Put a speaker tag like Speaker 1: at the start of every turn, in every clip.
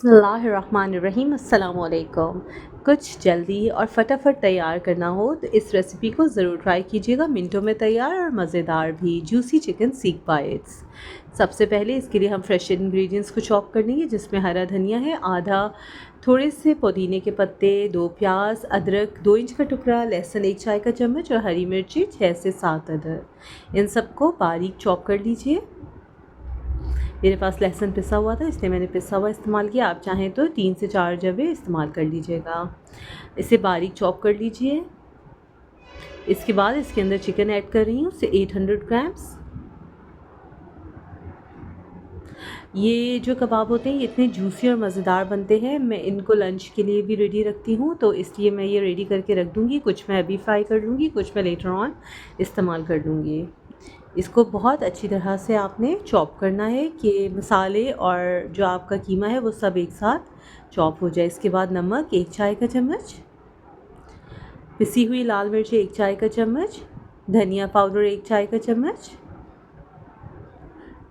Speaker 1: बिस्मिल्लाहिर्रहमानिर्रहीम। अस्सलाम वालेकुम। कुछ जल्दी और फटाफट तैयार करना हो तो इस रेसिपी को ज़रूर ट्राई कीजिएगा। मिनटों में तैयार और मज़ेदार भी जूसी चिकन सीख बाइट्स। सबसे पहले इसके लिए हम फ्रेश इंग्रेडिएंट्स को चॉप कर लेंगे, जिसमें हरा धनिया है आधा, थोड़े से पुदीने के पत्ते, 2 प्याज, अदरक 2 इंच का टुकड़ा, लहसुन 1 चाय का चम्मच और हरी मिर्ची 6 से 7 अदर। इन सबको बारीक चॉप कर लीजिए। मेरे पास लहसुन पिसा हुआ था, इसलिए मैंने पिसा हुआ इस्तेमाल किया। आप चाहें तो 3 से 4 जवे इस्तेमाल कर लीजिएगा। इसे बारीक चॉप कर लीजिए। इसके बाद इसके अंदर चिकन ऐड कर रही हूँ, उसे 800 ग्राम्स। ये जो कबाब होते हैं ये इतने जूसी और मज़ेदार बनते हैं, मैं इनको लंच के लिए भी रेडी रखती हूँ, तो इसलिए मैं ये रेडी करके रख दूँगी। कुछ मैं अभी फ्राई कर लूँगी, कुछ मैं लेटर ऑन इस्तेमाल कर लूँगी। इसको बहुत अच्छी तरह से आपने चॉप करना है कि मसाले और जो आपका कीमा है वो सब एक साथ चॉप हो जाए। इसके बाद नमक 1 चाय का चम्मच, पिसी हुई लाल मिर्ची 1 चाय का चम्मच, धनिया पाउडर 1 चाय का चम्मच,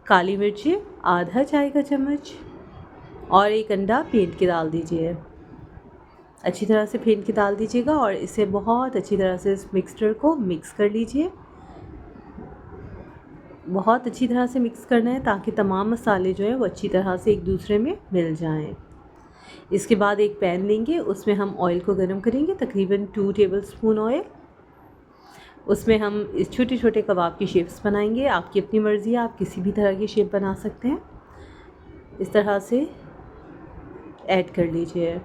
Speaker 1: काली मिर्ची आधा चाय का चम्मच और 1 अंडा फेंट के डाल दीजिए। अच्छी तरह से फेंट के डाल दीजिएगा और इसे बहुत अच्छी तरह से इस मिक्सचर को मिक्स कर लीजिए। बहुत अच्छी तरह से मिक्स करना है ताकि तमाम मसाले जो हैं वो अच्छी तरह से एक दूसरे में मिल जाएं। इसके बाद एक पैन लेंगे, उसमें हम ऑयल को गर्म करेंगे, तकरीबन 2 टेबलस्पून ऑयल। उसमें हम इस छोटे छोटे कबाब की शेप्स बनाएंगे। आपकी अपनी मर्ज़ी है, आप किसी भी तरह की शेप बना सकते हैं। इस तरह से ऐड कर लीजिए।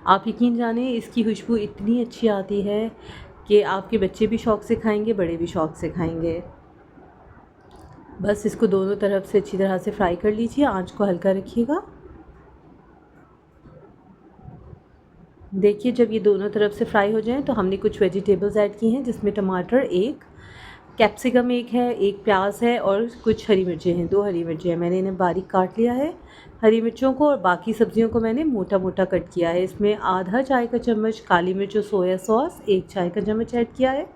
Speaker 1: आप यकीन जानें इसकी खुशबू इतनी अच्छी आती है कि आपके बच्चे भी शौक़ से खाएंगे, बड़े भी शौक़ से खाएंगे। बस इसको दोनों तरफ से अच्छी तरह से फ्राई कर लीजिए, आंच को हल्का रखिएगा। देखिए जब ये दोनों तरफ से फ्राई हो जाएं तो हमने कुछ वेजिटेबल्स ऐड की हैं, जिसमें टमाटर 1, कैप्सिकम 1 है, 1 प्याज है और कुछ हरी मिर्चें हैं, 2 हरी मिर्चें हैं। मैंने इन्हें बारीक काट लिया है हरी मिर्चों को, और बाकी सब्जियों को मैंने मोटा मोटा कट किया है। इसमें आधा चाय का चम्मच काली मिर्च और सोया सॉस 1 चाय का चम्मच ऐड किया है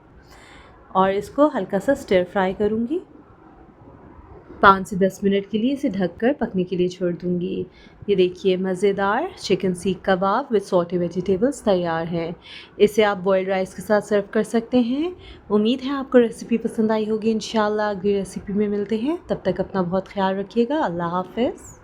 Speaker 1: और इसको हल्का सा स्टर फ्राई करूँगी। 5 से 10 मिनट के लिए इसे ढककर पकने के लिए छोड़ दूँगी। ये देखिए मज़ेदार चिकन सीख कबाब विद सॉटे वेजिटेबल्स तैयार है। इसे आप बॉइल्ड राइस के साथ सर्व कर सकते हैं। उम्मीद है आपको रेसिपी पसंद आई होगी। इंशाल्लाह अगली रेसिपी में मिलते हैं, तब तक अपना बहुत ख्याल रखिएगा। अल्लाह हाफ़िज़।